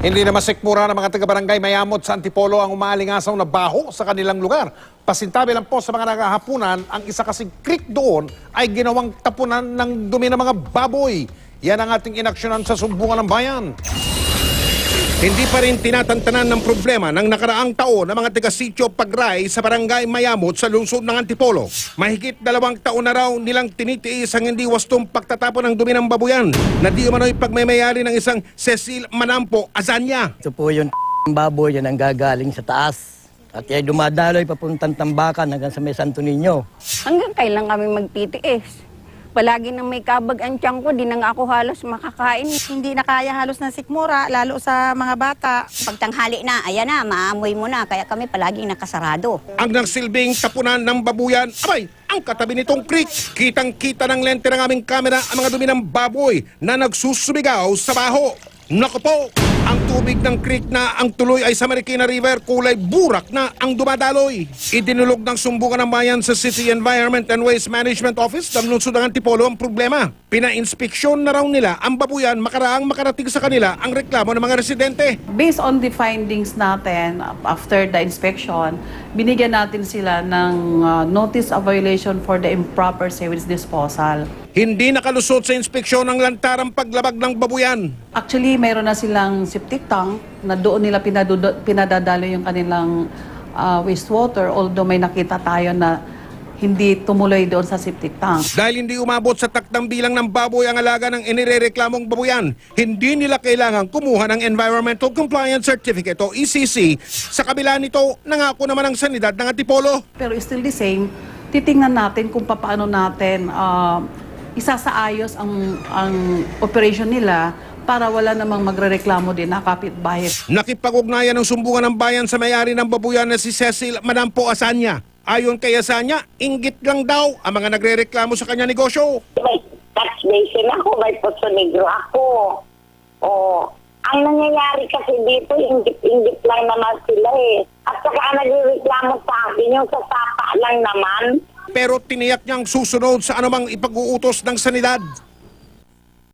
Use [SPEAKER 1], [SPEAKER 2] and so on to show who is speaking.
[SPEAKER 1] Hindi na masikmura ng mga taga-barangay Mayamot sa Antipolo ang umaalingasaw na baho sa kanilang lugar. Pasintabi lang po sa mga naghahapunan, ang isa kasing creek doon ay ginawang tapunan ng dumi ng mga baboy. Yan ang ating inaksyonan sa Sumbungan ng Bayan. Hindi pa rin tinatantanan ng problema ng nakaraang taon ng mga taga-sityo Pagray sa barangay Mayamot sa lungsod ng Antipolo. Mahigit 2 taon na raw nilang tinitiis ang hindi wastong pagtatapon ng dumi ng babuyan na di umano'y pagmamayari ng isang Cecil Manampo Azanya.
[SPEAKER 2] Ito po yung baboy yan ang gagaling sa taas. At yan dumadaloy papuntang Tambakan hanggang sa may Santo Niño.
[SPEAKER 3] Hanggang kailan kami magtitiis? Palagi nang may kabag ang tiyan ko, di na nga ako halos makakain.
[SPEAKER 4] Hindi na kaya halos ng sikmura, lalo sa mga bata.
[SPEAKER 5] Pagtanghali na, ayan na, maamoy mo na, kaya kami palaging nakasarado.
[SPEAKER 1] Ang nagsilbing tapunan ng babuyan, abay, ang katabi nitong creek. Kitang-kita ng lente ng aming kamera ang mga dumi ng baboy na nagsusumigaw sa baho. Naku po, ang tubig ng creek na ang tuloy ay sa Marikina River, kulay burak na ang dumadaloy. Idinulog ng Sumbungan ng Bayan sa City Environment and Waste Management Office ng lungsod ng Antipolo ang problema. Pina-inspeksyon na raw nila ang babuyan makaraang makarating sa kanila ang reklamo ng mga residente.
[SPEAKER 6] Based on the findings natin, after the inspection, binigyan natin sila ng notice of violation for the improper sewage disposal.
[SPEAKER 1] Hindi nakalusot sa inspeksyon ang lantarang paglabag ng babuyan.
[SPEAKER 6] Actually, mayroon na silang septic tank na doon nila pinadadalo yung kanilang wastewater, although may nakita tayo na hindi tumuloy doon sa septic tank.
[SPEAKER 1] Dahil hindi umabot sa taktang bilang ng baboy ang alaga ng inirereklamong babuyan, hindi nila kailangan kumuha ng Environmental Compliance Certificate o ECC. Sa kabila nito, nangako naman ang sanidad ng Antipolo.
[SPEAKER 6] Pero still the same, titingnan natin kung paano natin isasaayos ang operation nila para wala namang magrereklamo din na kapitbahay.
[SPEAKER 1] Nakipag-ugnayan ng Sumbungan ng Bayan sa may-ari ng babuyan na si Cecil Manampo Azanya. Ayon kay Azanya, inggit lang daw ang mga nagrereklamo sa kanya negosyo.
[SPEAKER 7] May tax basin ako, may Poso Negro ako. Ang nangyayari kasi dito, inggit lang naman sila eh. At saka nagrereklamo sa akin, yung sa sapa lang naman.
[SPEAKER 1] Pero tiniyak niyang susunod sa anumang ipag-uutos ng sanidad.